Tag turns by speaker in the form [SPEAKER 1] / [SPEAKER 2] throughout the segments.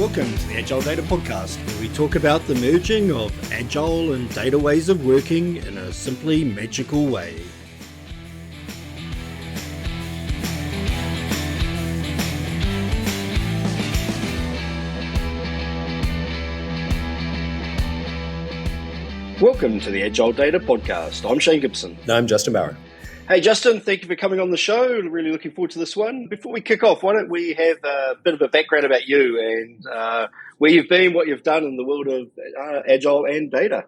[SPEAKER 1] Welcome to the AgileData podcast, where we talk about the merging of agile and data ways of working in a simply magical way. Welcome to the AgileData podcast. I'm Shane Gibson.
[SPEAKER 2] And I'm Justin Bauer.
[SPEAKER 1] Hey Justin, thank you for coming on the show. Really looking forward to this one. Before we kick off, why don't we have a bit of a background about you and where you've been, what you've done in the world of Agile and data.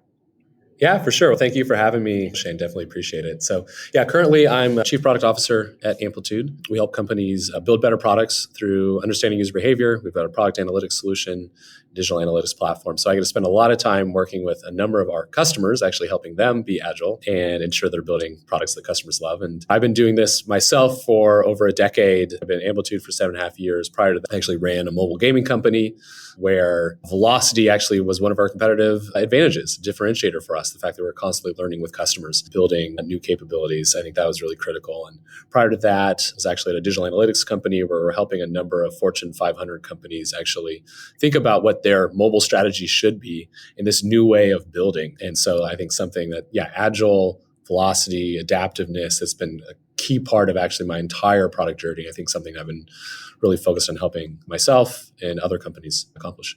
[SPEAKER 2] Yeah, for sure. Well, thank you for having me, Shane. Definitely appreciate it. So currently I'm a Chief Product Officer at Amplitude. We help companies build better products through understanding user behavior. We've got a product analytics solution, digital analytics platform. So I get to spend a lot of time working with a number of our customers, actually helping them be agile and ensure they're building products that customers love. And I've been doing this myself for over a decade. I've been at Amplitude for 7.5 years. Prior to that, I actually ran a mobile gaming company where velocity actually was one of our competitive advantages, differentiator for us. The fact that we're constantly learning with customers, building new capabilities. I think that was really critical. And prior to that, I was actually at a digital analytics company where we're helping a number of Fortune 500 companies actually think about what their mobile strategy should be in this new way of building. And so I think something that, agile, velocity, adaptiveness has been a key part of actually my entire product journey. I think something I've been really focused on helping myself and other companies accomplish.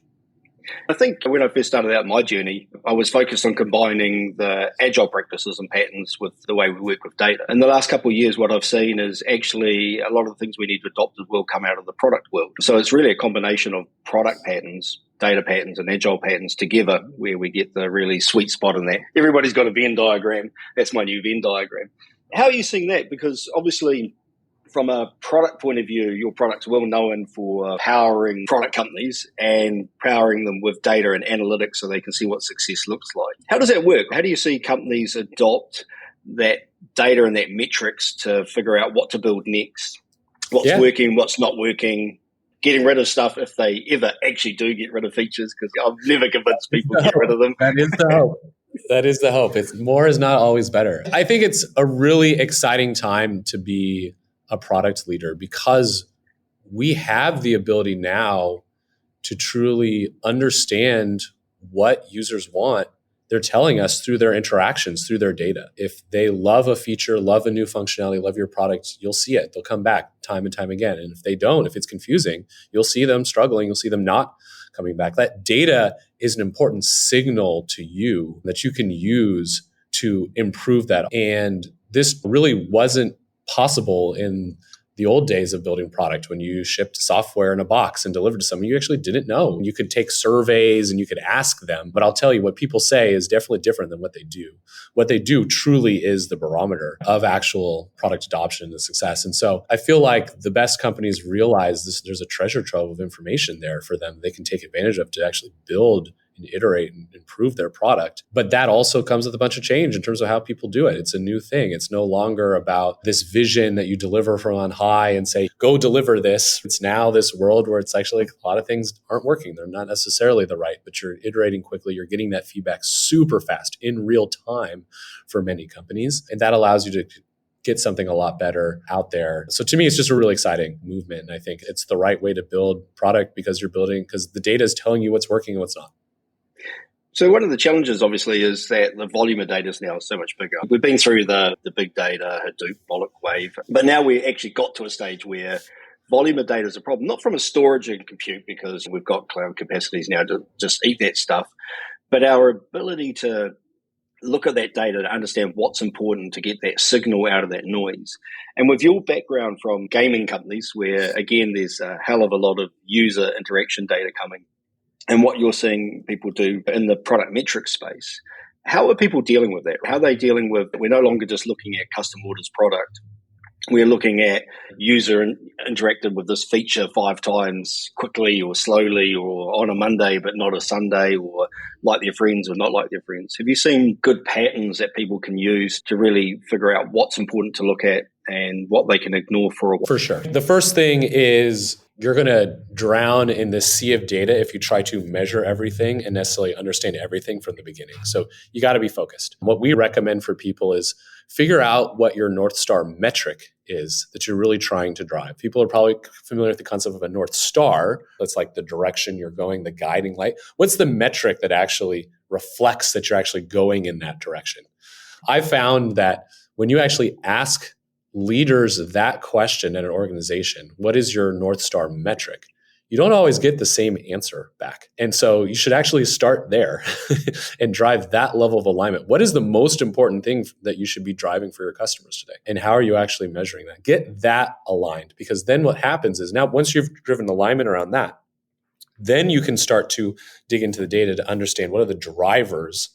[SPEAKER 1] I think when I first started out my journey, I was focused on combining the agile practices and patterns with the way we work with data. In the last couple of years, what I've seen is actually a lot of the things we need to adopt will come out of the product world. So it's really a combination of product patterns, data patterns and agile patterns together where we get the really sweet spot in that. Everybody's got a Venn diagram. That's my new Venn diagram. How are you seeing that? Because obviously, from a product point of view, your product's well known for powering product companies and powering them with data and analytics so they can see what success looks like. How does that work? How do you see companies adopt that data and that metrics to figure out what to build next? What's working, what's not working? Getting rid of stuff if they ever actually do get rid of features, because I've never convinced people to get rid of them.
[SPEAKER 2] That is the hope. That is the hope. It's more is not always better. I think it's a really exciting time to be a product leader because we have the ability now to truly understand what users want. They're telling us through their interactions, through their data. If they love a feature, love a new functionality, love your product, you'll see it. They'll come back time and time again. And if they don't, if it's confusing, you'll see them struggling. You'll see them not coming back. That data is an important signal to you that you can use to improve that. And this really wasn't possible in the old days of building product when you shipped software in a box and delivered to someone you actually didn't know. You could take surveys and you could ask them, but I'll tell you what people say is definitely different than what they do. What they do truly is the barometer of actual product adoption and success. And so I feel like the best companies realize this, there's a treasure trove of information there for them they can take advantage of to actually build and iterate and improve their product. But that also comes with a bunch of change in terms of how people do it. It's a new thing. It's no longer about this vision that you deliver from on high and say, go deliver this. It's now this world where it's actually a lot of things aren't working. They're not necessarily the right, but you're iterating quickly. You're getting that feedback super fast in real time for many companies. And that allows you to get something a lot better out there. So to me, it's just a really exciting movement. And I think it's the right way to build product because the data is telling you what's working and what's not.
[SPEAKER 1] So one of the challenges, obviously, is that the volume of data is now so much bigger. We've been through the big data, Hadoop, bollock wave, but now we actually got to a stage where volume of data is a problem, not from a storage and compute, because we've got cloud capacities now to just eat that stuff, but our ability to look at that data to understand what's important to get that signal out of that noise. And with your background from gaming companies, where, again, there's a hell of a lot of user interaction data coming, and what you're seeing people do in the product metrics space, how are people dealing with that? How are they dealing with, we're no longer just looking at custom orders product. We're looking at user interacted with this feature 5 times quickly or slowly or on a Monday but not a Sunday, or like their friends or not like their friends. Have you seen good patterns that people can use to really figure out what's important to look at and what they can ignore for a while?
[SPEAKER 2] For sure. The first thing is you're going to drown in this sea of data if you try to measure everything and necessarily understand everything from the beginning. So you got to be focused. What we recommend for people is figure out what your North Star metric is that you're really trying to drive. People are probably familiar with the concept of a North Star. That's like the direction you're going, the guiding light. What's the metric that actually reflects that you're actually going in that direction? I found that when you actually ask leaders that question in an organization, what is your North Star metric? You don't always get the same answer back. And so you should actually start there and drive that level of alignment. What is the most important thing that you should be driving for your customers today? And how are you actually measuring that? Get that aligned, because then what happens is now once you've driven alignment around that, then you can start to dig into the data to understand what are the drivers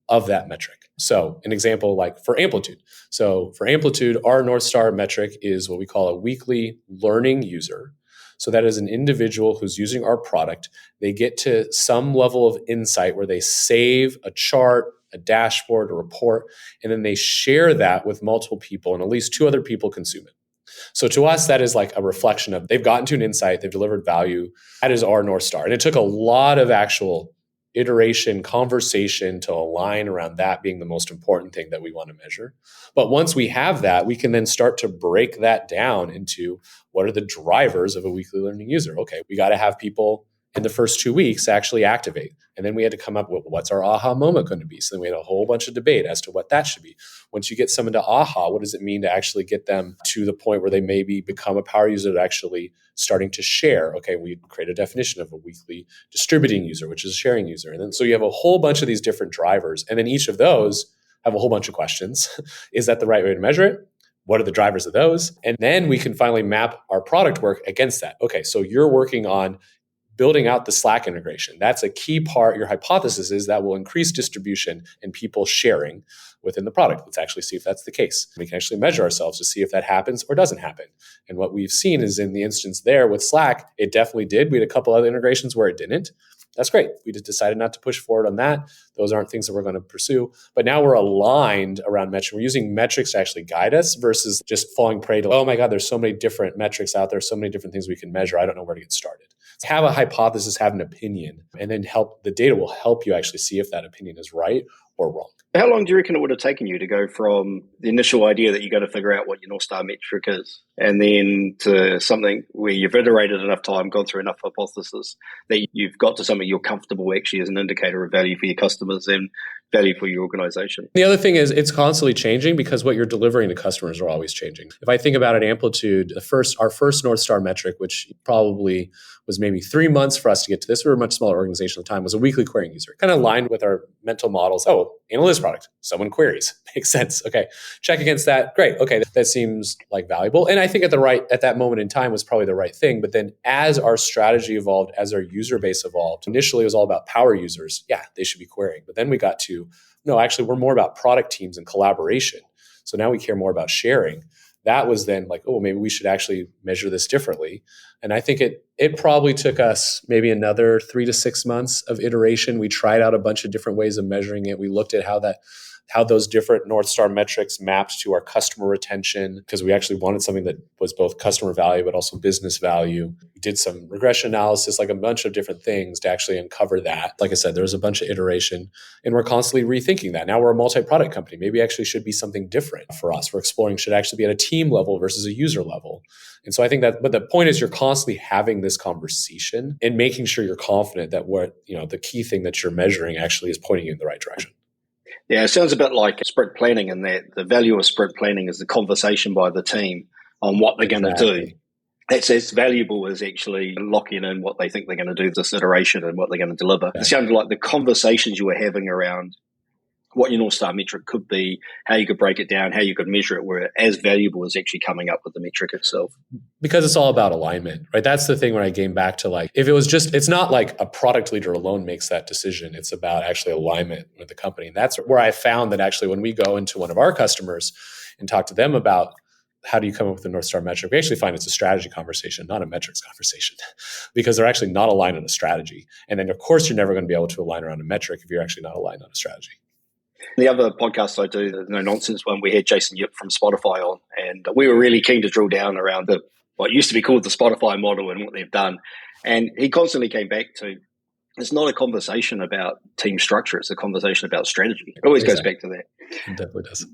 [SPEAKER 2] of that metric. So an example like for Amplitude. So for Amplitude, our North Star metric is what we call a weekly learning user. So that is an individual who's using our product. They get to some level of insight where they save a chart, a dashboard, a report, and then they share that with multiple people, and at least 2 other people consume it. So to us, that is like a reflection of they've gotten to an insight, they've delivered value. That is our North Star. And it took a lot of actual iteration, conversation to align around that being the most important thing that we want to measure. But once we have that, we can then start to break that down into what are the drivers of a weekly learning user. Okay, we got to have people in the first 2 weeks actually activate. And then we had to come up with what's our aha moment going to be. So then we had a whole bunch of debate as to what that should be. Once you get someone to aha, what does it mean to actually get them to the point where they maybe become a power user to actually starting to share? Okay, we create a definition of a weekly distributing user, which is a sharing user. And then so you have a whole bunch of these different drivers. And then each of those have a whole bunch of questions. Is that the right way to measure it? What are the drivers of those? And then we can finally map our product work against that. Okay, so you're working on building out the Slack integration. That's a key part. Your hypothesis is that will increase distribution and people sharing within the product. Let's actually see if that's the case. We can actually measure ourselves to see if that happens or doesn't happen. And what we've seen is in the instance there with Slack, it definitely did. We had a couple other integrations where it didn't. That's great. We just decided not to push forward on that. Those aren't things that we're going to pursue. But now we're aligned around metrics. We're using metrics to actually guide us versus just falling prey to, oh my God, there's so many different metrics out there, so many different things we can measure. I don't know where to get started. Have a hypothesis, have an opinion, and then the data will help you actually see if that opinion is right or wrong.
[SPEAKER 1] How long do you reckon it would have taken you to go from the initial idea that you're going to figure out what your North Star metric is, and then to something where you've iterated enough time, gone through enough hypothesis that you've got to something you're comfortable actually as an indicator of value for your customers and value for your organization?
[SPEAKER 2] The other thing is it's constantly changing because what you're delivering to customers are always changing. If I think about it, Amplitude, our first North Star metric, which probably was maybe 3 months for us to get to this, we were a much smaller organization at the time, was a weekly querying user. Kind of aligned with our mental models. Oh, analytics product, someone queries. Makes sense. Okay, check against that. Great. Okay, that seems like valuable. And I think at that moment in time was probably the right thing. But then as our strategy evolved, as our user base evolved, initially it was all about power users. Yeah, they should be querying. But then we got to, no, actually we're more about product teams and collaboration. So now we care more about sharing. That was then like, oh, maybe we should actually measure this differently. And I think it probably took us maybe another 3 to 6 months of iteration. We tried out a bunch of different ways of measuring it. We looked at how those different North Star metrics mapped to our customer retention, because we actually wanted something that was both customer value, but also business value. We did some regression analysis, like a bunch of different things to actually uncover that. Like I said, there was a bunch of iteration, and we're constantly rethinking that. Now we're a multi-product company. Maybe actually should be something different for us. We're exploring should actually be at a team level versus a user level. And so I think that, but the point is you're constantly having this conversation and making sure you're confident that the key thing that you're measuring actually is pointing you in the right direction.
[SPEAKER 1] Yeah, it sounds a bit like sprint planning, in that the value of sprint planning is the conversation by the team on what they're going to do. That's as valuable as actually locking in what they think they're going to do this iteration and what they're going to deliver. It sounded like the conversations you were having around what your North Star metric could be, how you could break it down, how you could measure it, were as valuable as actually coming up with the metric itself.
[SPEAKER 2] Because it's all about alignment, right? That's the thing when I came back to like, if it was just, it's not like a product leader alone makes that decision. It's about actually alignment with the company. And that's where I found that actually when we go into one of our customers and talk to them about how do you come up with a North Star metric, we actually find it's a strategy conversation, not a metrics conversation, because they're actually not aligned on a strategy. And then of course, you're never going to be able to align around a metric if you're actually not aligned on a strategy.
[SPEAKER 1] The other podcast I do, the No Nonsense one, we had Jason Yip from Spotify on, and we were really keen to drill down around what used to be called the Spotify model and what they've done. And he constantly came back to, it's not a conversation about team structure, it's a conversation about strategy. It always goes back to that.
[SPEAKER 2] It definitely does.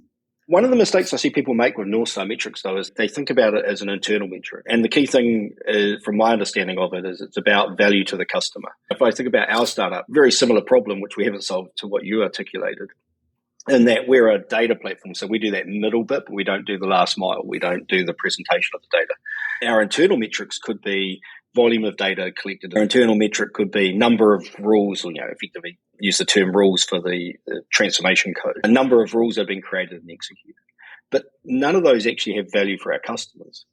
[SPEAKER 1] One of the mistakes I see people make with North Star metrics, though, is they think about it as an internal metric. And the key thing, is, from my understanding of it, is it's about value to the customer. If I think about our startup, very similar problem, which we haven't solved to what you articulated, in that we're a data platform. So we do that middle bit, but we don't do the last mile. We don't do the presentation of the data. Our internal metrics could be volume of data collected. Our internal metric could be number of rules, or effectively use the term rules for the transformation code. A number of rules have been created and executed. But none of those actually have value for our customers.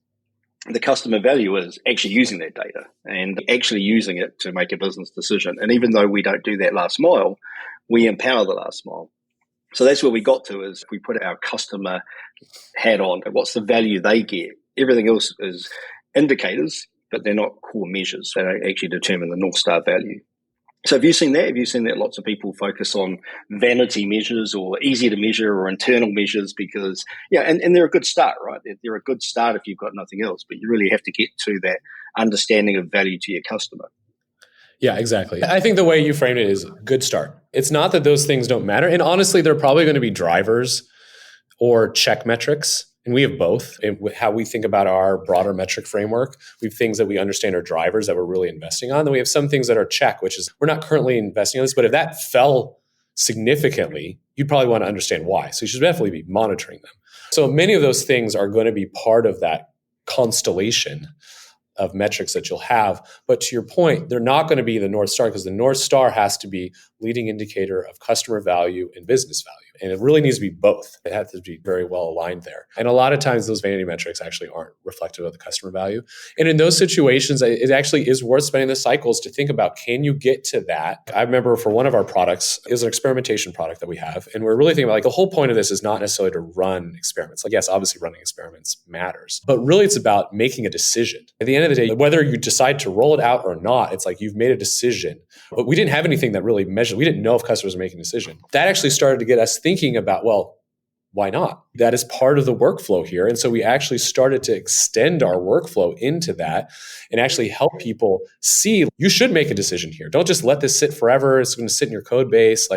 [SPEAKER 1] The customer value is actually using that data and actually using it to make a business decision. And even though we don't do that last mile, we empower the last mile. So that's where we got to, is we put our customer hat on. What's the value they get? Everything else is indicators, but they're not core measures. They don't actually determine the North Star value. So have you seen that? Have you seen that lots of people focus on vanity measures or easy to measure or internal measures? Because, and they're a good start, right? They're a good start if you've got nothing else, but you really have to get to that understanding of value to your customer.
[SPEAKER 2] Yeah, exactly. I think the way you framed it is a good start. It's not that those things don't matter. And honestly, they're probably going to be drivers or check metrics. And we have both. And how we think about our broader metric framework, we have things that we understand are drivers that we're really investing on. Then we have some things that are check, which is we're not currently investing on this, but if that fell significantly, you'd probably want to understand why. So you should definitely be monitoring them. So many of those things are going to be part of that constellation of metrics that you'll have. But to your point, they're not going to be the North Star, because the North Star has to be leading indicator of customer value and business value. And it really needs to be both. It has to be very well aligned there. And a lot of times those vanity metrics actually aren't reflective of the customer value. And in those situations, it actually is worth spending the cycles to think about, can you get to that? I remember for one of our products, it was an experimentation product that we have. And we're really thinking about, the whole point of this is not necessarily to run experiments. Yes, obviously running experiments matters, but really it's about making a decision. At the end of the day, whether you decide to roll it out or not, it's you've made a decision. But we didn't have anything that really measured. We didn't know if customers were making a decision. That actually started to get us thinking about, why not? That is part of the workflow here. And so we actually started to extend our workflow into that and actually help people see, you should make a decision here. Don't just let this sit forever. It's going to sit in your code base.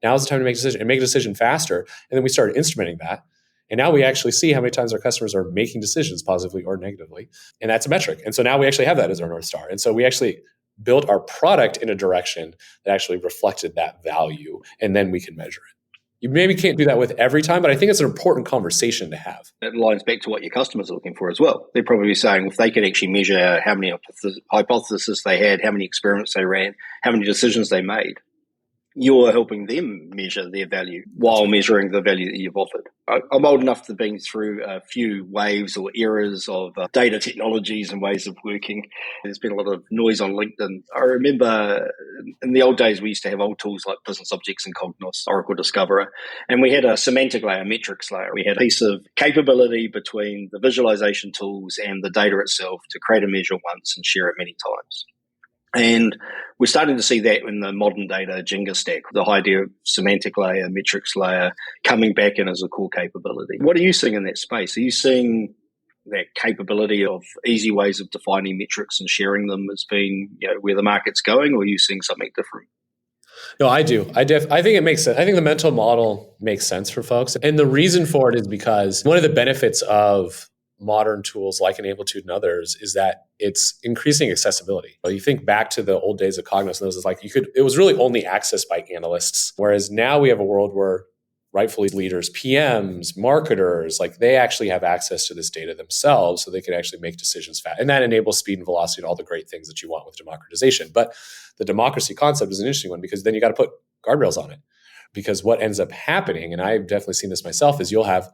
[SPEAKER 2] Now's the time to make a decision, and make a decision faster. And then we started instrumenting that. And now we actually see how many times our customers are making decisions positively or negatively. And that's a metric. And so now we actually have that as our North Star. And so we actually built our product in a direction that actually reflected that value. And then we can measure it. You maybe can't do that with every time, but I think it's an important conversation to have.
[SPEAKER 1] It aligns back to what your customers are looking for as well. They're probably saying if they could actually measure how many hypotheses they had, how many experiments they ran, how many decisions they made, you're helping them measure their value while measuring the value that you've offered. I'm old enough to have been through a few waves or eras of data technologies and ways of working. There's been a lot of noise on LinkedIn. I remember in the old days, we used to have old tools like Business Objects and Cognos, Oracle Discoverer, and we had a semantic layer, metrics layer. We had a piece of capability between the visualization tools and the data itself to create a measure once and share it many times. And we're starting to see that in the modern data Jenga stack, the idea of semantic layer, metrics layer coming back in as a core capability. What are you seeing in that space? Are you seeing that capability of easy ways of defining metrics and sharing them as being where the market's going, or are you seeing something different?
[SPEAKER 2] No, I do. I think it makes sense. I think the mental model makes sense for folks. And the reason for it is because one of the benefits of modern tools like Amplitude and others is that it's increasing accessibility. You think back to the old days of Cognos, and it was really only accessed by analysts. Whereas now we have a world where rightfully leaders, PMs, marketers, they actually have access to this data themselves, so they can actually make decisions fast. And that enables speed and velocity and all the great things that you want with democratization. But the democracy concept is an interesting one, because then you got to put guardrails on it. Because what ends up happening, and I've definitely seen this myself, is you'll have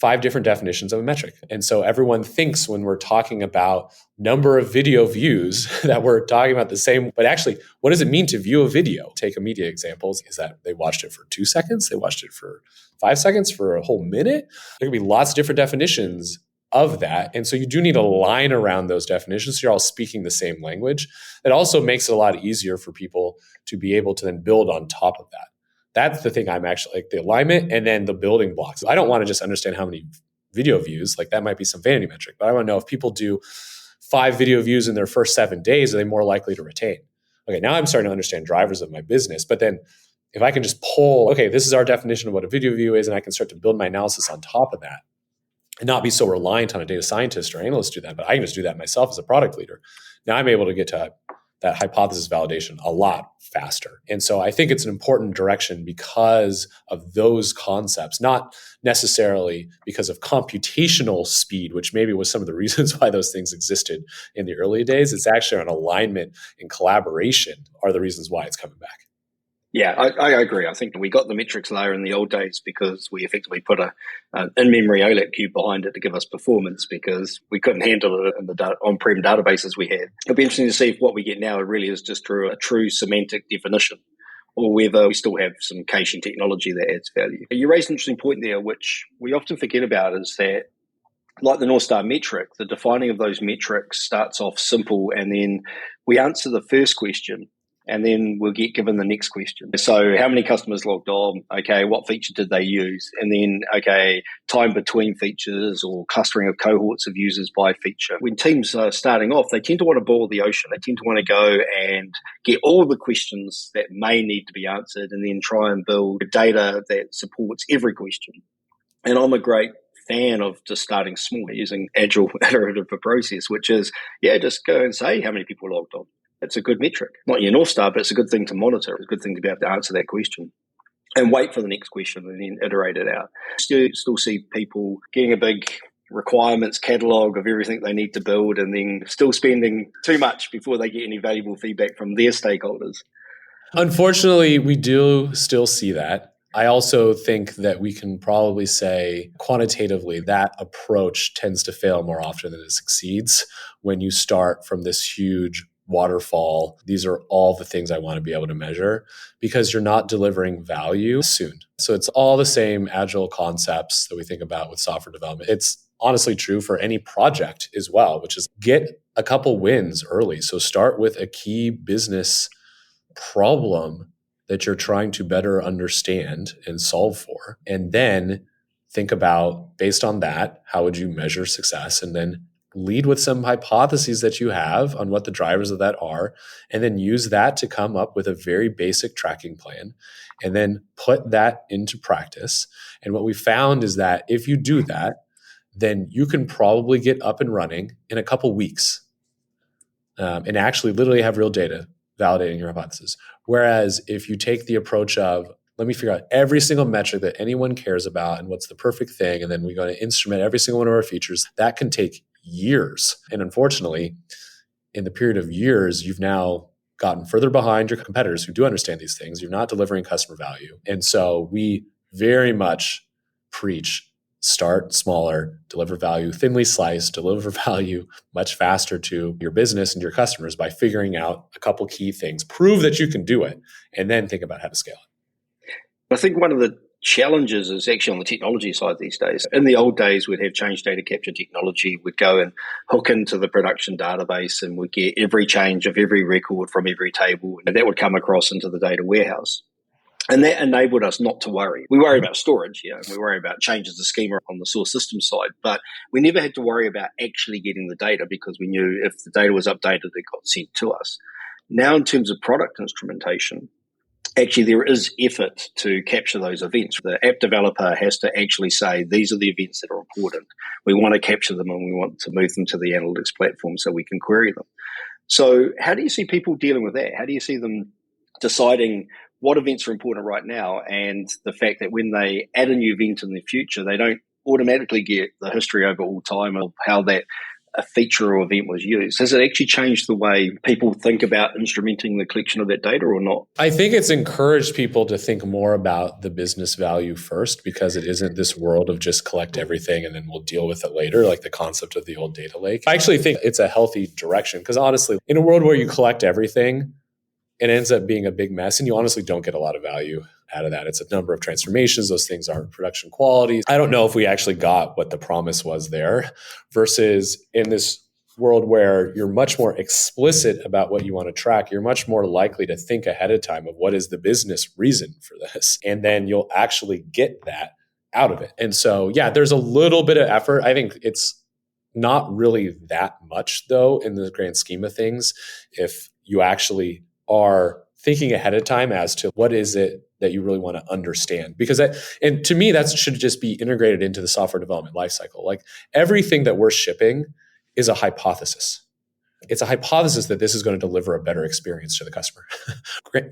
[SPEAKER 2] 5 different definitions of a metric. And so everyone thinks when we're talking about number of video views that we're talking about the same, but actually, what does it mean to view a video? Take immediate examples. Is that they watched it for 2 seconds? They watched it for 5 seconds, for a whole minute? There can be lots of different definitions of that. And so you do need a line around those definitions so you're all speaking the same language. That also makes it a lot easier for people to be able to then build on top of that. That's the thing I'm actually the alignment and then the building blocks. I don't want to just understand how many video views, that might be some vanity metric, but I want to know if people do 5 video views in their first 7 days, are they more likely to retain? Okay, now I'm starting to understand drivers of my business, but then if I can just pull, okay, this is our definition of what a video view is, and I can start to build my analysis on top of that and not be so reliant on a data scientist or analyst to do that, but I can just do that myself as a product leader. Now I'm able to get to that hypothesis validation a lot faster. And so I think it's an important direction because of those concepts, not necessarily because of computational speed, which maybe was some of the reasons why those things existed in the early days. It's actually an alignment and collaboration are the reasons why it's coming back.
[SPEAKER 1] Yeah, I agree. I think we got the metrics layer in the old days because we effectively put an in-memory OLAP cube behind it to give us performance because we couldn't handle it in the on-prem databases we had. It'll be interesting to see if what we get now really is just through a true semantic definition or whether we still have some caching technology that adds value. You raised an interesting point there, which we often forget about, is that like the North Star metric, the defining of those metrics starts off simple and then we answer the first question and then we'll get given the next question. So how many customers logged on? Okay, what feature did they use? And then, okay, time between features or clustering of cohorts of users by feature. When teams are starting off, they tend to want to boil the ocean. They tend to want to go and get all the questions that may need to be answered and then try and build data that supports every question. And I'm a great fan of just starting small using Agile iterative process, which is, just go and say how many people logged on. It's a good metric. Not your North Star, but it's a good thing to monitor. It's a good thing to be able to answer that question and wait for the next question and then iterate it out. Still see people getting a big requirements catalog of everything they need to build and then still spending too much before they get any valuable feedback from their stakeholders.
[SPEAKER 2] Unfortunately, we do still see that. I also think that we can probably say quantitatively that approach tends to fail more often than it succeeds when you start from this huge waterfall. These are all the things I want to be able to measure because you're not delivering value soon. So it's all the same agile concepts that we think about with software development. It's honestly true for any project as well, which is get a couple wins early. So start with a key business problem that you're trying to better understand and solve for. And then think about, based on that, how would you measure success? And then lead with some hypotheses that you have on what the drivers of that are, and then use that to come up with a very basic tracking plan, and then put that into practice. And what we found is that if you do that, then you can probably get up and running in a couple weeks and actually literally have real data validating your hypothesis. Whereas if you take the approach of, let me figure out every single metric that anyone cares about and what's the perfect thing, and then we're going to instrument every single one of our features, that can take years. And unfortunately, in the period of years, you've now gotten further behind your competitors who do understand these things. You're not delivering customer value. And so we very much preach start smaller, deliver value, thinly sliced, deliver value much faster to your business and your customers by figuring out a couple key things, prove that you can do it, and then think about how to scale it.
[SPEAKER 1] I think one of the challenges is actually on the technology side these days. In the old days, we'd have change data capture technology. We'd go and hook into the production database and we'd get every change of every record from every table, and that would come across into the data warehouse. And that enabled us not to worry. We worry about storage, and we worry about changes to schema on the source system side, but we never had to worry about actually getting the data because we knew if the data was updated, it got sent to us. Now, in terms of product instrumentation, actually there is effort to capture those events. The app developer has to actually say, these are the events that are important. We want to capture them and we want to move them to the analytics platform so we can query them. So how do you see people dealing with that? How do you see them deciding what events are important right now, and the fact that when they add a new event in the future, they don't automatically get the history over all time of how that a feature or event was used? Has it actually changed the way people think about instrumenting the collection of that data or not?
[SPEAKER 2] I think it's encouraged people to think more about the business value first, because it isn't this world of just collect everything and then we'll deal with it later, like the concept of the old data lake. I actually think it's a healthy direction because honestly, in a world where you collect everything, it ends up being a big mess and you honestly don't get a lot of value out of that. It's a number of transformations. Those things aren't production quality. I don't know if we actually got what the promise was there versus in this world where you're much more explicit about what you want to track, you're much more likely to think ahead of time of what is the business reason for this. And then you'll actually get that out of it. And so, yeah, there's a little bit of effort. I think it's not really that much though, in the grand scheme of things, if you actually are thinking ahead of time as to what is it that you really want to understand, because and to me, that should just be integrated into the software development lifecycle. Like everything that we're shipping is a hypothesis. It's a hypothesis that this is going to deliver a better experience to the customer.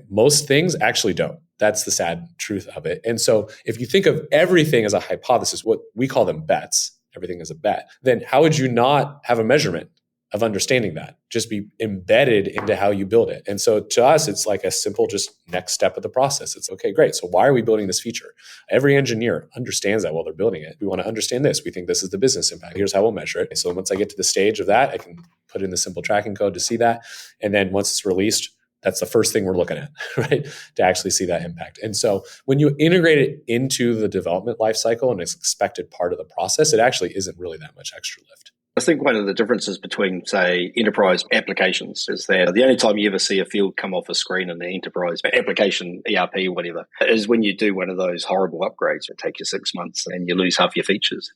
[SPEAKER 2] Most things actually don't. That's the sad truth of it. And so if you think of everything as a hypothesis, what we call them bets, everything is a bet, then how would you not have a measurement of understanding that? Just be embedded into how you build it. And so to us, it's like a simple just next step of the process. It's okay, great. So why are we building this feature? Every engineer understands that while they're building it. We want to understand this. We think this is the business impact. Here's how we'll measure it. So once I get to the stage of that, I can put in the simple tracking code to see that. And then once it's released, that's the first thing we're looking at, right? To actually see that impact. And so when you integrate it into the development lifecycle and it's expected part of the process, it actually isn't really that much extra lift.
[SPEAKER 1] I think one of the differences between, say, enterprise applications is that the only time you ever see a field come off a screen in the enterprise application, ERP, whatever, is when you do one of those horrible upgrades. It takes you 6 months and you lose half your features.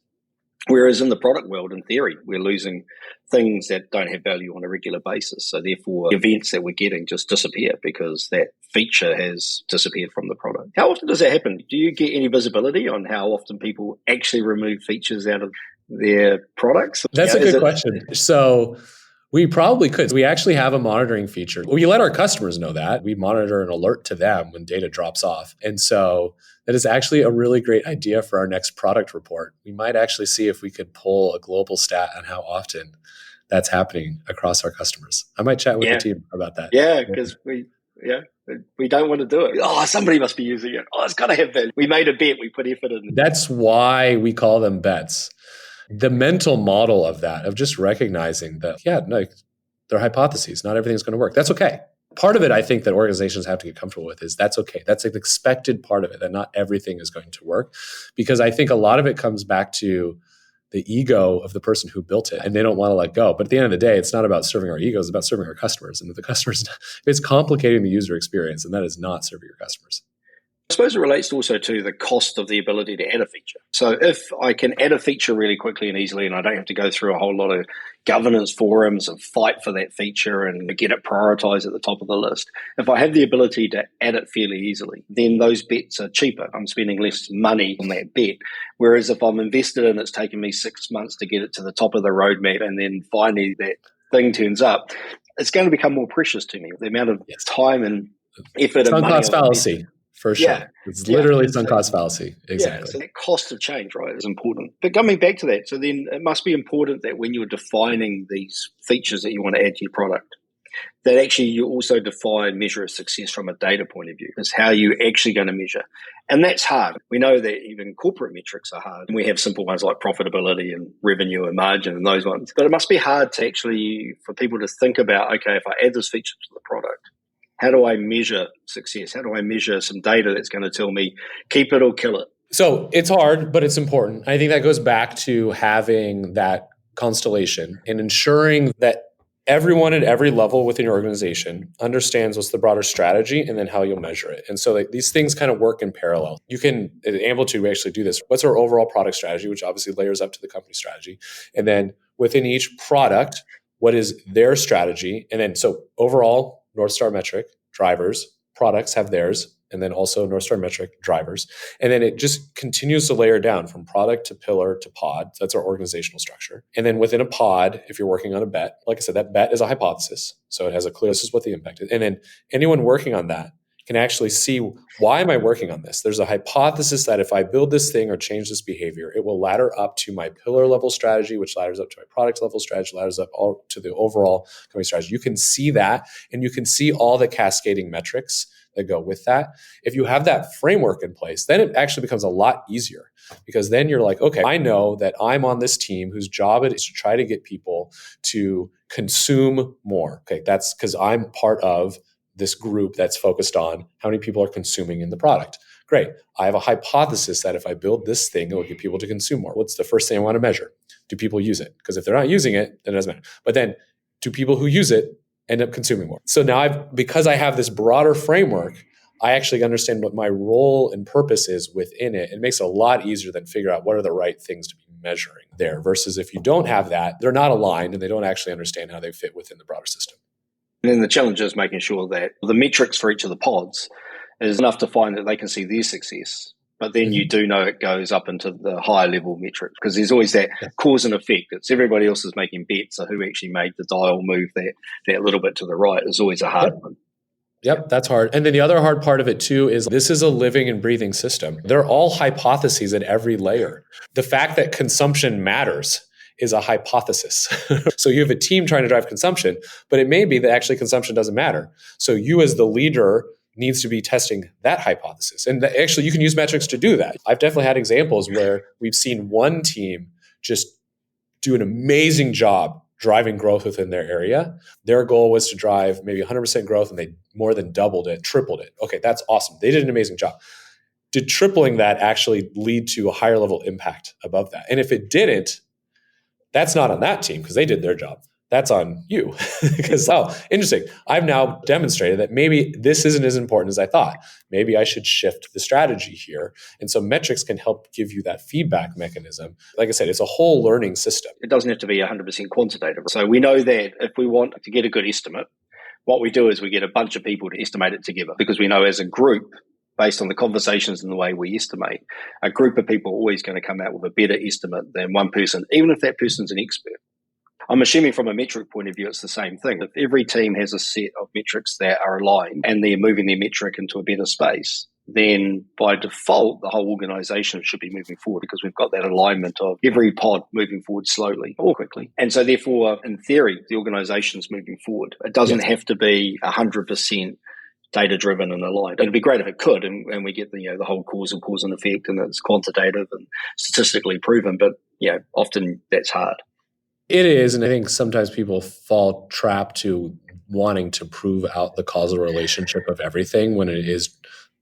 [SPEAKER 1] Whereas in the product world, in theory, we're losing things that don't have value on a regular basis. So therefore, events that we're getting just disappear because that feature has disappeared from the product. How often does that happen? Do you get any visibility on how often people actually remove features out of their products?
[SPEAKER 2] That's a good question. So we probably could. We actually have a monitoring feature. We let our customers know that. We monitor and alert to them when data drops off. And so that is actually a really great idea for our next product report. We might actually see if we could pull a global stat on how often that's happening across our customers. I might chat with the team about that.
[SPEAKER 1] Yeah, because we don't want to do it. Oh, somebody must be using it. Oh, it's got to have value. We made a bet. We put effort in.
[SPEAKER 2] That's why we call them bets. The mental model of that, of just recognizing that, they're hypotheses. Not everything's going to work. That's okay. Part of it, I think, that organizations have to get comfortable with is that's okay. That's an expected part of it, that not everything is going to work. Because I think a lot of it comes back to the ego of the person who built it, and they don't want to let go. But at the end of the day, it's not about serving our egos, it's about serving our customers. And if the customers, it's complicating the user experience, and that is not serving your customers.
[SPEAKER 1] I suppose it relates also to the cost of the ability to add a feature. So if I can add a feature really quickly and easily, and I don't have to go through a whole lot of governance forums and fight for that feature and get it prioritized at the top of the list, if I have the ability to add it fairly easily, then those bets are cheaper. I'm spending less money on that bet. Whereas if I'm invested in it's taken me 6 months to get it to the top of the roadmap, and then finally that thing turns up, it's going to become more precious to me. The amount of time and effort and money.
[SPEAKER 2] Sunk cost fallacy. For sure. Yeah. It's literally sunk cost fallacy. Exactly.
[SPEAKER 1] Yeah, so that cost of change, right, is important. But coming back to that, so then it must be important that when you're defining these features that you want to add to your product, that actually you also define measure of success from a data point of view. Is how you're actually going to measure. And that's hard. We know that even corporate metrics are hard. And we have simple ones like profitability and revenue and margin and those ones. But it must be hard to actually, for people to think about, okay, if I add this feature to the product, how do I measure success? How do I measure some data that's going to tell me keep it or kill it?
[SPEAKER 2] So it's hard, but it's important. I think that goes back to having that constellation and ensuring that everyone at every level within your organization understands what's the broader strategy and then how you'll measure it. And so these things kind of work in parallel. You can able to actually do this. What's our overall product strategy, which obviously layers up to the company strategy. And then within each product, what is their strategy? And then so overall, North Star metric, drivers, products have theirs, and then also North Star metric, drivers. And then it just continues to layer down from product to pillar to pod. So that's our organizational structure. And then within a pod, if you're working on a bet, like I said, that bet is a hypothesis. So it has a clear, this is what the impact is. And then anyone working on that can actually see, why am I working on this? There's a hypothesis that if I build this thing or change this behavior, it will ladder up to my pillar level strategy, which ladders up to my product level strategy, ladders up all to the overall company strategy. You can see that, and you can see all the cascading metrics that go with that. If you have that framework in place, then it actually becomes a lot easier, because then you're like, okay, I know that I'm on this team whose job it is to try to get people to consume more. Okay, that's because I'm part of this group that's focused on how many people are consuming in the product. Great. I have a hypothesis that if I build this thing, it will get people to consume more. What's the first thing I want to measure? Do people use it? Because if they're not using it, then it doesn't matter. But then do people who use it end up consuming more? So now because I have this broader framework, I actually understand what my role and purpose is within it. It makes it a lot easier than figure out what are the right things to be measuring there, versus if you don't have that, they're not aligned and they don't actually understand how they fit within the broader system.
[SPEAKER 1] And then the challenge is making sure that the metrics for each of the pods is enough to find that they can see their success. But then you do know it goes up into the higher level metrics, because there's always that cause and effect. It's everybody else is making bets, so who actually made the dial move that little bit to the right is always a hard one.
[SPEAKER 2] Yep, that's hard. And then the other hard part of it too is this is a living and breathing system. They're all hypotheses at every layer. The fact that consumption matters is a hypothesis. So you have a team trying to drive consumption, but it may be that actually consumption doesn't matter. So you as the leader needs to be testing that hypothesis. And actually you can use metrics to do that. I've definitely had examples where we've seen one team just do an amazing job driving growth within their area. Their goal was to drive maybe 100% growth, and they more than doubled it, tripled it. Okay, that's awesome. They did an amazing job. Did tripling that actually lead to a higher level impact above that? And if it didn't, that's not on that team because they did their job. That's on you. Because, interesting. I've now demonstrated that maybe this isn't as important as I thought. Maybe I should shift the strategy here. And so metrics can help give you that feedback mechanism. Like I said, it's a whole learning system.
[SPEAKER 1] It doesn't have to be 100% quantitative. So we know that if we want to get a good estimate, what we do is we get a bunch of people to estimate it together, because we know as a group, based on the conversations and the way we estimate, a group of people are always going to come out with a better estimate than one person, even if that person's an expert. I'm assuming from a metric point of view, it's the same thing. If every team has a set of metrics that are aligned and they're moving their metric into a better space, then by default, the whole organization should be moving forward, because we've got that alignment of every pod moving forward slowly or quickly. And so therefore, in theory, the organization's moving forward. It doesn't have to be 100% data-driven and aligned. It'd be great if it could, and we get the whole cause and effect, and it's quantitative and statistically proven, but often that's hard.
[SPEAKER 2] It is, and I think sometimes people fall trapped to wanting to prove out the causal relationship of everything when it is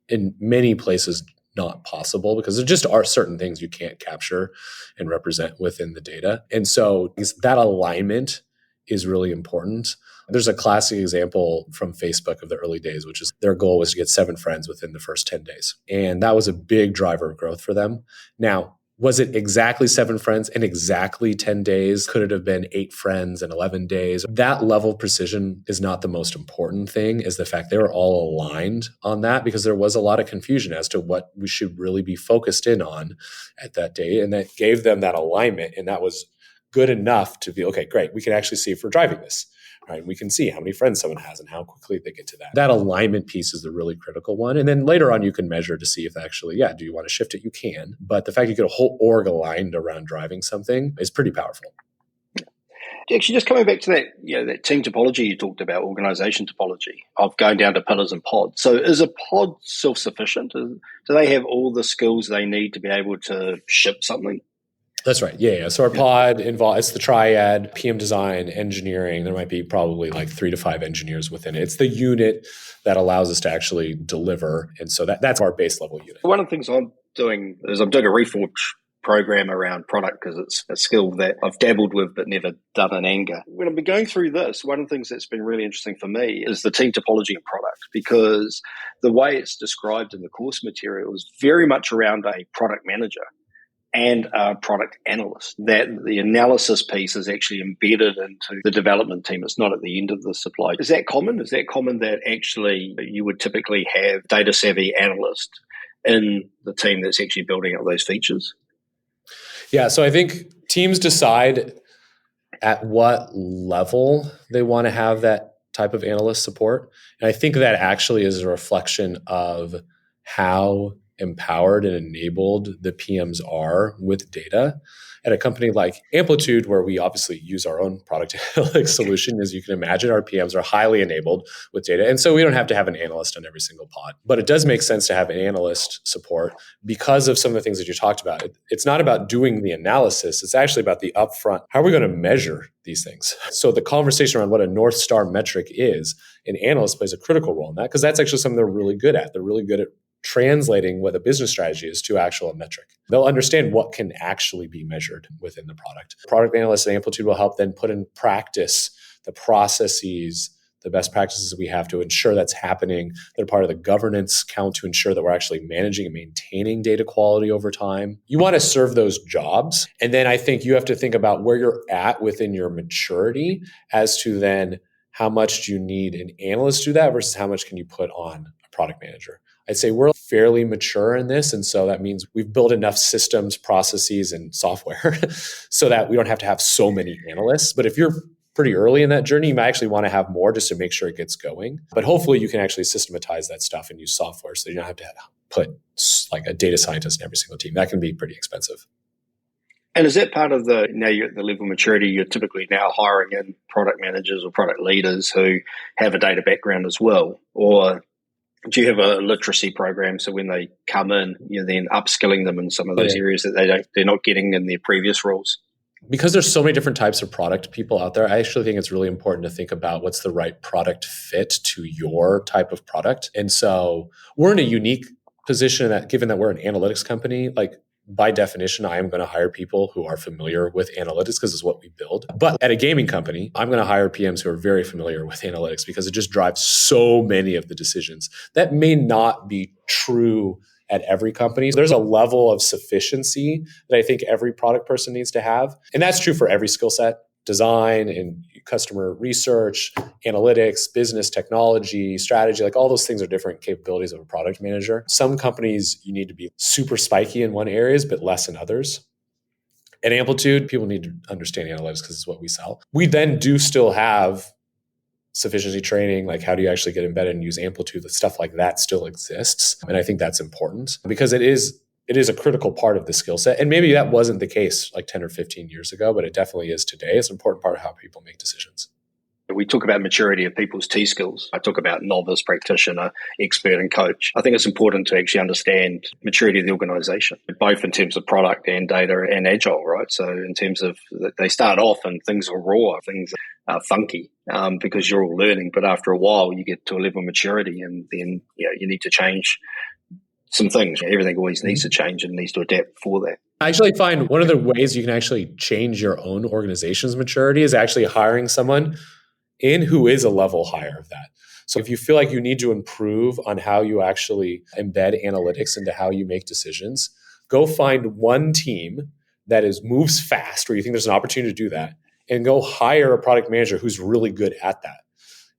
[SPEAKER 2] in many places not possible, because there just are certain things you can't capture and represent within the data. And so that alignment is really important. There's a classic example from Facebook of the early days, which is their goal was to get 7 friends within the first 10 days. And that was a big driver of growth for them. Now, was it exactly 7 friends in exactly 10 days? Could it have been 8 friends in 11 days? That level of precision is not the most important thing, is the fact they were all aligned on that, because there was a lot of confusion as to what we should really be focused in on at that day. And that gave them that alignment. And that was good enough to be, okay, great. We can actually see if we're driving this. Right? We can see how many friends someone has and how quickly they get to that. That alignment piece is the really critical one. And then later on, you can measure to see if actually, do you want to shift it? You can. But the fact you get a whole org aligned around driving something is pretty powerful.
[SPEAKER 1] Actually, just coming back to that, that team topology you talked about, organization topology, of going down to pillars and pods. So is a pod self-sufficient? Do they have all the skills they need to be able to ship something?
[SPEAKER 2] That's right. Yeah. So our pod it's the triad: PM design, engineering. There might be probably like 3 to 5 engineers within it. It's the unit that allows us to actually deliver. And so that's our base level unit.
[SPEAKER 1] One of the things I'm doing is I'm doing a reforge program around product, because it's a skill that I've dabbled with but never done in anger. When I've been going through this, one of the things that's been really interesting for me is the team topology in product, because the way it's described in the course material is very much around a product manager and a product analyst, that the analysis piece is actually embedded into the development team. It's not at the end of the supply. Is that common? Is that common that actually you would typically have data savvy analyst in the team that's actually building out those features?
[SPEAKER 2] Yeah. So I think teams decide at what level they want to have that type of analyst support. And I think that actually is a reflection of how empowered and enabled the PMs are with data. At a company like Amplitude, where we obviously use our own product analytics solution, as you can imagine, our PMs are highly enabled with data. And so we don't have to have an analyst on every single pod. But it does make sense to have an analyst support because of some of the things that you talked about. It's not about doing the analysis. It's actually about the upfront. How are we going to measure these things? So the conversation around what a North Star metric is, an analyst plays a critical role in that, because that's actually something they're really good at. They're really good at translating what the business strategy is to actual metric. They'll understand what can actually be measured within the product. Product analysts at Amplitude will help then put in practice the processes, the best practices that we have to ensure that's happening. They're part of the governance count to ensure that we're actually managing and maintaining data quality over time. You want to serve those jobs. And then I think you have to think about where you're at within your maturity as to then how much do you need an analyst to do that versus how much can you put on a product manager. I'd say we're fairly mature in this. And so that means we've built enough systems, processes, and software so that we don't have to have so many analysts. But if you're pretty early in that journey, you might actually want to have more just to make sure it gets going. But hopefully you can actually systematize that stuff and use software so you don't have to put like a data scientist in every single team. That can be pretty expensive.
[SPEAKER 1] And is that part of now you're at the level of maturity, you're typically now hiring in product managers or product leaders who have a data background as well? Or do you have a literacy program so when they come in, you're then upskilling them in some of those areas that they're not getting in their previous roles?
[SPEAKER 2] Because there's so many different types of product people out there, I actually think it's really important to think about what's the right product fit to your type of product. And so we're in a unique position that, given that we're an analytics company, like by definition, I am going to hire people who are familiar with analytics because it's what we build. But at a gaming company, I'm going to hire PMs who are very familiar with analytics because it just drives so many of the decisions. That may not be true at every company. There's a level of sufficiency that I think every product person needs to have. And that's true for every skill set: design and customer research, analytics, business technology, strategy. Like all those things are different capabilities of a product manager. Some companies, you need to be super spiky in one areas, but less in others. At Amplitude, people need to understand analytics because it's what we sell. We then do still have sufficiency training, like how do you actually get embedded and use Amplitude, stuff like that still exists. And I think that's important because it is a critical part of the skill set. And maybe that wasn't the case like 10 or 15 years ago, but it definitely is today. It's an important part of how people make decisions.
[SPEAKER 1] We talk about maturity of people's T skills. I talk about novice, practitioner, expert, and coach. I think it's important to actually understand maturity of the organization, both in terms of product and data and agile, right? So in terms of they start off and things are raw, things are funky because you're all learning. But after a while, you get to a level of maturity and then you need to change some things. Everything always needs to change and needs to adapt for that.
[SPEAKER 2] I actually find one of the ways you can actually change your own organization's maturity is actually hiring someone in who is a level higher of that. So if you feel like you need to improve on how you actually embed analytics into how you make decisions, go find one team that moves fast where you think there's an opportunity to do that, and go hire a product manager who's really good at that.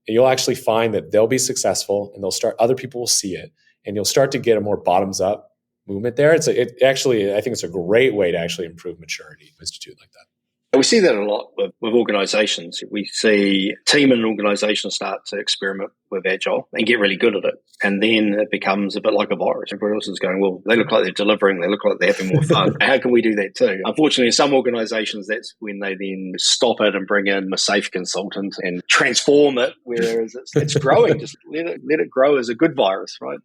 [SPEAKER 2] And you'll actually find that they'll be successful and other people will see it, and you'll start to get a more bottoms up movement there. I think it's a great way to actually improve maturity to do it like that.
[SPEAKER 1] We see that a lot with organizations. We see a team in an organization start to experiment with Agile and get really good at it. And then it becomes a bit like a virus. Everyone else is going, well, they look like they're delivering. They look like they're having more fun. How can we do that too? Unfortunately, in some organizations, that's when they then stop it and bring in a safe consultant and transform it, whereas it's growing. Just let it grow as a good virus, right?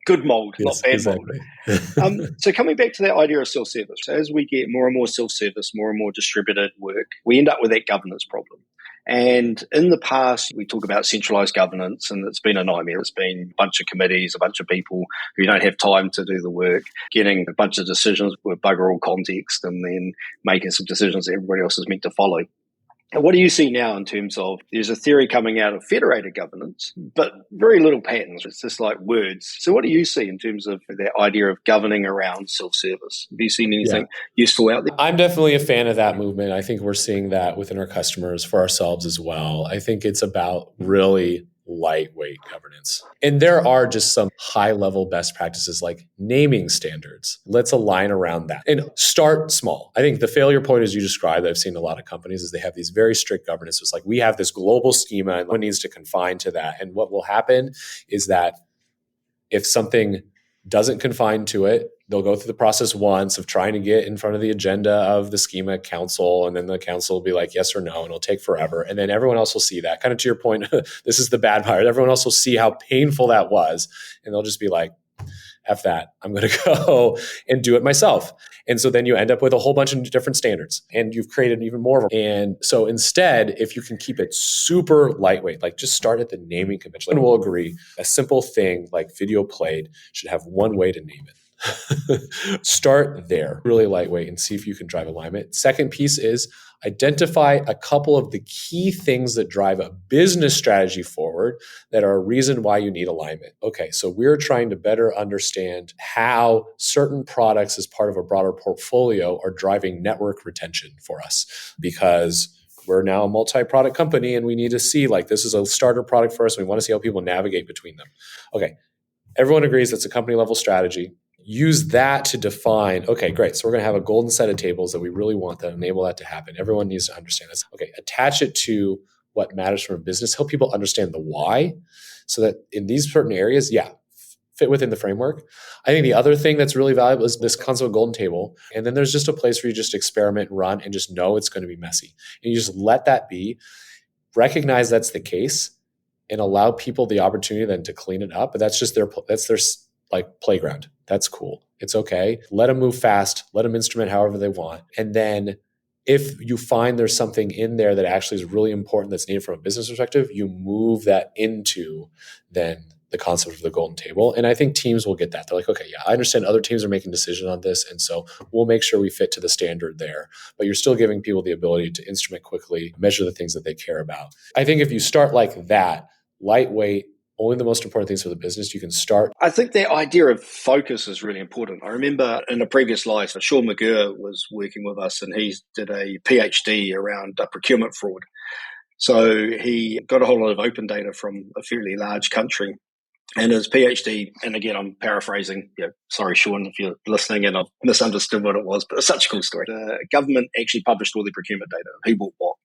[SPEAKER 1] Good mold, not bad
[SPEAKER 2] exactly.
[SPEAKER 1] mold. So coming back to that idea of self-service, as we get more and more self-service, more and more distributed work, we end up with that governance problem. And in the past, we talk about centralized governance, and it's been a nightmare. It's been a bunch of committees, a bunch of people who don't have time to do the work, getting a bunch of decisions with bugger all context, and then making some decisions that everybody else is meant to follow. And what do you see now in terms of, there's a theory coming out of federated governance, but very little patterns. It's just like words. So what do you see in terms of that idea of governing around self-service? Have you seen anything useful out there?
[SPEAKER 2] I'm definitely a fan of that movement. I think we're seeing that within our customers, for ourselves as well. I think it's about really lightweight governance. And there are just some high-level best practices like naming standards. Let's align around that and start small. I think the failure point, as you described, that I've seen in a lot of companies, is they have these very strict governance. It's like, we have this global schema and one needs to confine to that. And what will happen is that if something doesn't confine to it, they'll go through the process once of trying to get in front of the agenda of the schema council. And then the council will be like, yes or no, and it'll take forever. And then everyone else will see that. Kind of to your point, this is the bad part. Everyone else will see how painful that was. And they'll just be like, F that, I'm going to go and do it myself. And so then you end up with a whole bunch of different standards and you've created even more of them. And so instead, if you can keep it super lightweight, like just start at the naming convention, and we'll agree, a simple thing like video played should have one way to name it. Start there, really lightweight, and see if you can drive alignment. Second piece is identify a couple of the key things that drive a business strategy forward that are a reason why you need alignment. Okay, so we're trying to better understand how certain products as part of a broader portfolio are driving network retention for us, because we're now a multi-product company and we need to see, like, this is a starter product for us and we want to see how people navigate between them. Okay. Everyone agrees that's a company level strategy. Use that to define, okay, great. So we're going to have a golden set of tables that we really want that enable that to happen. Everyone needs to understand this. Okay, attach it to what matters from a business. Help people understand the why so that in these certain areas, fit within the framework. I think the other thing that's really valuable is this concept of golden table. And then there's just a place where you just experiment, run, and just know it's going to be messy. And you just let that be, recognize that's the case, and allow people the opportunity then to clean it up. But that's their like playground. That's cool. It's okay. Let them move fast. Let them instrument however they want. And then if you find there's something in there that actually is really important that's needed from a business perspective, you move that into then the concept of the golden table. And I think teams will get that. They're like, okay, yeah, I understand other teams are making decisions on this. And so we'll make sure we fit to the standard there. But you're still giving people the ability to instrument quickly, measure the things that they care about. I think if you start like that, lightweight, only the most important things for the business, you can start.
[SPEAKER 1] I think that idea of focus is really important. I remember in a previous life, Sean McGurr was working with us and he did a PhD around procurement fraud. So he got a whole lot of open data from a fairly large country. And his PhD, and again, I'm paraphrasing, sorry, Sean, if you're listening and I've misunderstood what it was, but it's such a cool story. The government actually published all the procurement data, who bought what.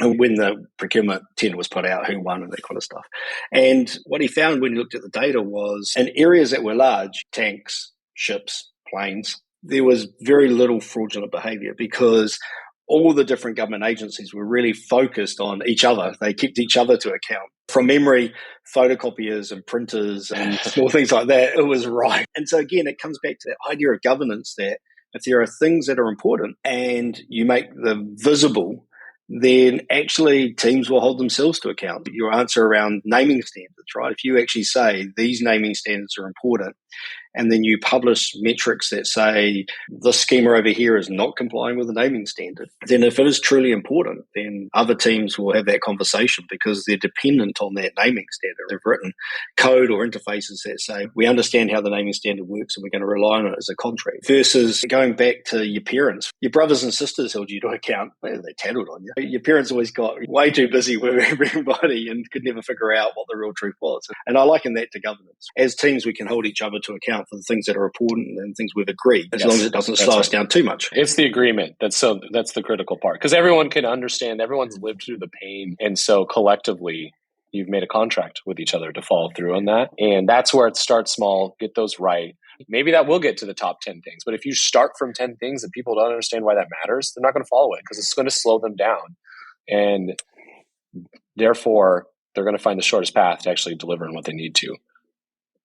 [SPEAKER 1] And when the procurement tender was put out, who won and that kind of stuff. And what he found when he looked at the data was in areas that were large, tanks, ships, planes, there was very little fraudulent behavior because all the different government agencies were really focused on each other. They kept each other to account. From memory, photocopiers and printers and small things like that, it was right. And so again, it comes back to that idea of governance that if there are things that are important and you make them visible, then actually teams will hold themselves to account. Your answer around naming standards, right? If you actually say these naming standards are important, and then you publish metrics that say this schema over here is not complying with the naming standard, then if it is truly important, then other teams will have that conversation because they're dependent on that naming standard. They've written code or interfaces that say, we understand how the naming standard works and we're going to rely on it as a contract. Versus going back to your parents. Your brothers and sisters held you to account. They tattled on you. Your parents always got way too busy with everybody and could never figure out what the real truth was. And I liken that to governance. As teams, we can hold each other to account for the things that are important and things we've agreed, as long as it doesn't slow us down too much.
[SPEAKER 3] It's the agreement. That's the critical part. Because everyone can understand, everyone's lived through the pain. And so collectively, you've made a contract with each other to follow through on that. And that's where it starts small, get those right. Maybe that will get to the top 10 things. But if you start from 10 things and people don't understand why that matters, they're not going to follow it because it's going to slow them down. And therefore, they're going to find the shortest path to actually delivering what they need to.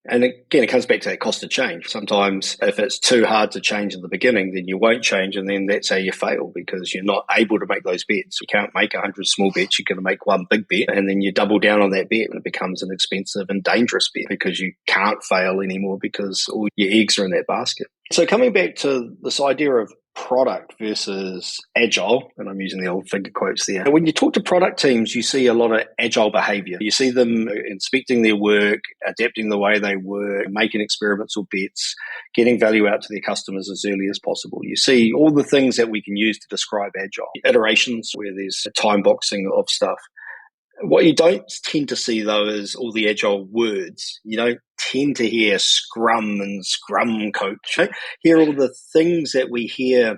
[SPEAKER 1] And again, it comes back to that cost of change. Sometimes if it's too hard to change in the beginning, then you won't change. And then that's how you fail because you're not able to make those bets. You can't make 100 small bets. You're going to make one big bet and then you double down on that bet and it becomes an expensive and dangerous bet because you can't fail anymore because all your eggs are in that basket. So coming back to this idea of product versus agile, and I'm using the old finger quotes there. When you talk to product teams, you see a lot of agile behavior. You see them inspecting their work, adapting the way they work, making experiments or bets, getting value out to their customers as early as possible. You see all the things that we can use to describe agile. Iterations where there's a time boxing of stuff. What you don't tend to see, though, is all the agile words. You don't tend to hear Scrum and Scrum Coach. You don't hear all the things that we hear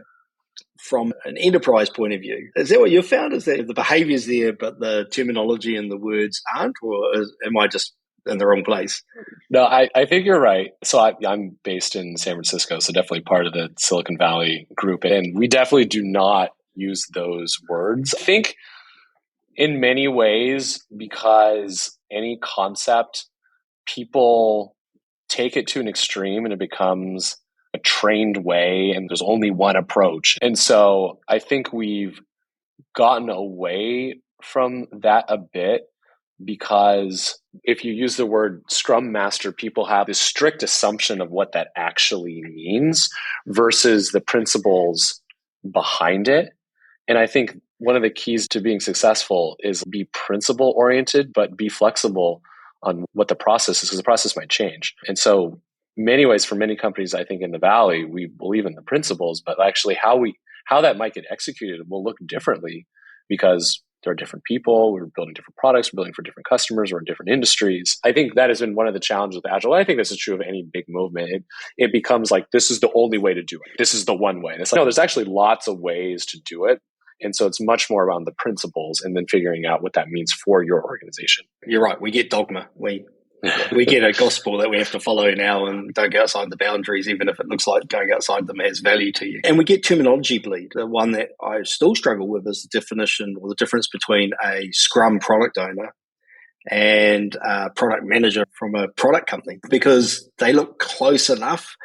[SPEAKER 1] from an enterprise point of view. Is that what you've found? Is that the behavior's there, but the terminology and the words aren't? Or am I just in the wrong place?
[SPEAKER 3] No, I think you're right. So I'm based in San Francisco, so definitely part of the Silicon Valley group. And we definitely do not use those words. I think in many ways, because any concept, people take it to an extreme and it becomes a trained way and there's only one approach. And so I think we've gotten away from that a bit because if you use the word Scrum Master, people have this strict assumption of what that actually means versus the principles behind it. And I think one of the keys to being successful is be principle oriented, but be flexible on what the process is because the process might change. And so many ways for many companies, I think in the Valley, we believe in the principles, but actually how that might get executed will look differently because There are different people. We're building different products. We're building for different customers. We're in different industries. I think that has been one of the challenges with Agile. I think this is true of any big movement. It becomes like, this is the only way to do it. This is the one way. And it's like, no, there's actually lots of ways to do it. And so it's much more around the principles and then figuring out what that means for your organization.
[SPEAKER 1] You're right. We get dogma. We get a gospel that we have to follow now and don't go outside the boundaries, even if it looks like going outside them has value to you. And we get terminology bleed. The one that I still struggle with is the definition or the difference between a Scrum product owner and a product manager from a product company, because they look close enough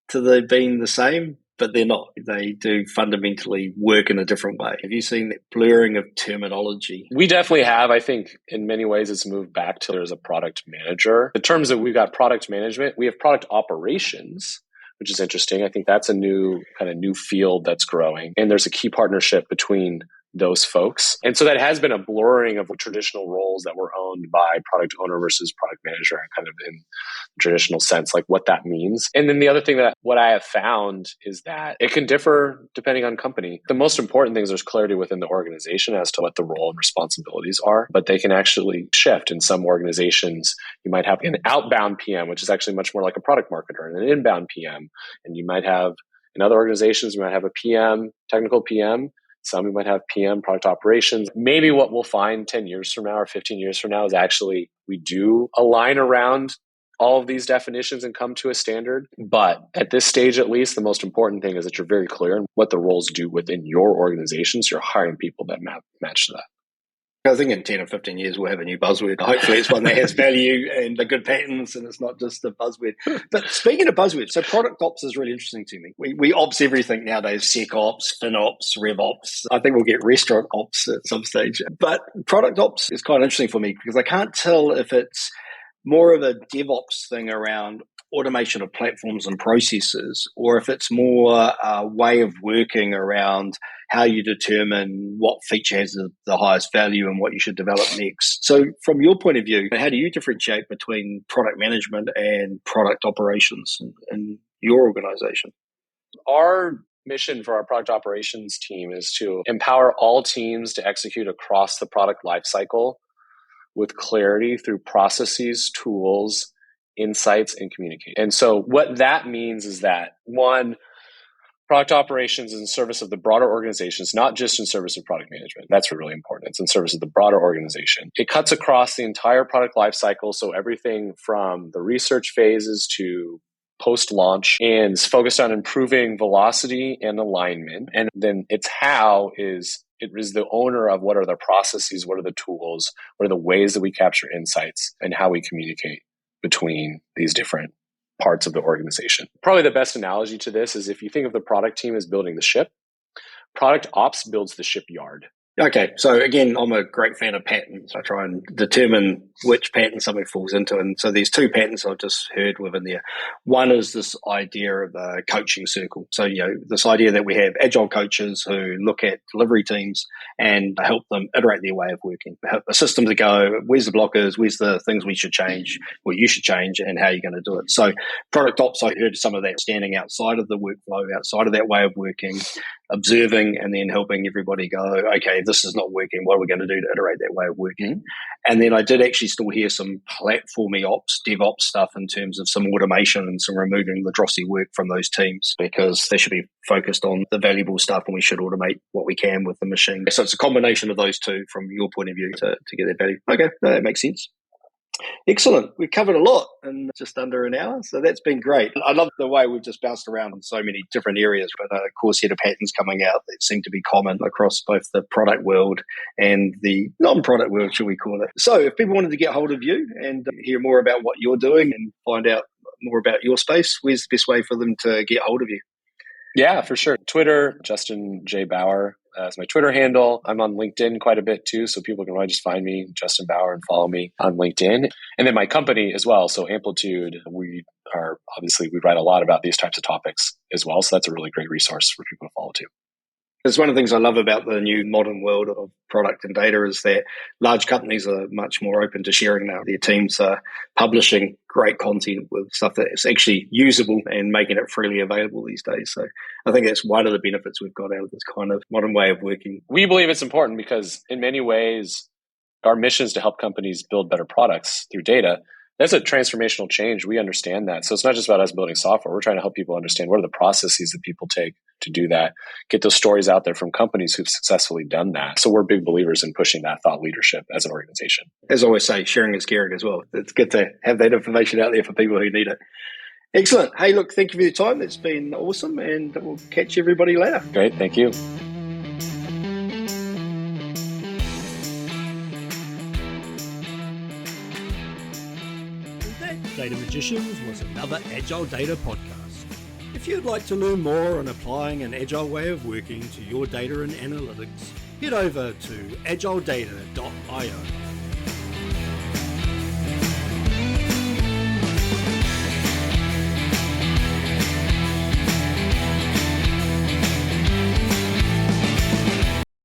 [SPEAKER 1] to the being the same, but they're not. They do fundamentally work in a different way. Have you seen that blurring of terminology?
[SPEAKER 3] We definitely have. I think in many ways it's moved back to there's a product manager. The terms that we've got product management, we have product operations, which is interesting. I think that's a new field that's growing. And there's a key partnership between those folks. And so that has been a blurring of traditional roles that were owned by product owner versus product manager, and kind of in the traditional sense, like what that means. And then the other thing that what I have found is that it can differ depending on company. The most important thing is there's clarity within the organization as to what the role and responsibilities are, but they can actually shift. In some organizations, you might have an outbound PM, which is actually much more like a product marketer, and an inbound PM. And you might have, in other organizations, you might have a PM, technical PM. Some we might have PM, product operations. Maybe what we'll find 10 years from now or 15 years from now is actually we do align around all of these definitions and come to a standard. But at this stage, at least, the most important thing is that you're very clear on what the roles do within your organization. So you're hiring people that match to that.
[SPEAKER 1] I think in 10 or 15 years, we'll have a new buzzword. Hopefully it's one that has value and the good patterns, and it's not just a buzzword. But speaking of buzzwords, so product ops is really interesting to me. We ops everything nowadays: SecOps, FinOps, RevOps. I think we'll get restaurant ops at some stage. But product ops is quite interesting for me because I can't tell if it's more of a DevOps thing around automation of platforms and processes, or if it's more a way of working around how you determine what feature has the highest value and what you should develop next. So from your point of view, how do you differentiate between product management and product operations in your organization?
[SPEAKER 3] Our mission for our product operations team is to empower all teams to execute across the product lifecycle with clarity through processes, tools, insights, and communicate. And so what that means is that, one, product operations is in service of the broader organizations, not just in service of product management. That's really important. It's in service of the broader organization. It cuts across the entire product lifecycle, so everything from the research phases to post-launch, and is focused on improving velocity and alignment. And then it is the owner of what are the processes, what are the tools, what are the ways that we capture insights, and how we communicate between these different parts of the organization. Probably the best analogy to this is if you think of the product team as building the ship, product ops builds the shipyard.
[SPEAKER 1] Okay, so again, I'm a great fan of patterns. I try and determine which pattern something falls into. And so there's two patterns I've just heard within there. One is this idea of a coaching circle. So, this idea that we have agile coaches who look at delivery teams and help them iterate their way of working. Help a system to go, where's the blockers, where's the things we should change, or you should change, and how you're going to do it. So product ops, I heard some of that standing outside of the workflow, outside of that way of working, observing, and then helping everybody go, okay, this is not working. What are we going to do to iterate that way of working? And then I did actually still hear some platformy ops, DevOps stuff in terms of some automation and some removing the drossy work from those teams, because they should be focused on the valuable stuff and we should automate what we can with the machine. So it's a combination of those two from your point of view to get that value. Okay, no, that makes sense. Excellent. We've covered a lot in just under an hour, so that's been great. I love the way we've just bounced around in so many different areas, but of course, set of patterns coming out that seem to be common across both the product world and the non-product world, shall we call it. So if people wanted to get hold of you and hear more about what you're doing and find out more about your space, where's the best way for them to get hold of you?
[SPEAKER 3] Yeah, for sure. Twitter, Justin J. Bauer is my Twitter handle. I'm on LinkedIn quite a bit too, so people can really just find me, Justin Bauer, and follow me on LinkedIn. And then my company as well, so Amplitude, we write a lot about these types of topics as well, so that's a really great resource for people to follow too.
[SPEAKER 1] It's one of the things I love about the new modern world of product and data is that large companies are much more open to sharing now. Their teams are publishing great content with stuff that's actually usable and making it freely available these days. So I think that's one of the benefits we've got out of this kind of modern way of working.
[SPEAKER 3] We believe it's important because in many ways, our mission is to help companies build better products through data. That's a transformational change. We understand that. So it's not just about us building software. We're trying to help people understand what are the processes that people take to do that, get those stories out there from companies who've successfully done that. So we're big believers in pushing that thought leadership as an organization.
[SPEAKER 1] As I always say, sharing is caring as well. It's good to have that information out there for people who need it. Excellent. Hey, look, thank you for your time. It's been awesome, and we'll catch everybody later.
[SPEAKER 3] Great. Thank you.
[SPEAKER 4] Data Magicians was another Agile Data podcast. If you'd like to learn more on applying an agile way of working to your data and analytics, head over to agiledata.io.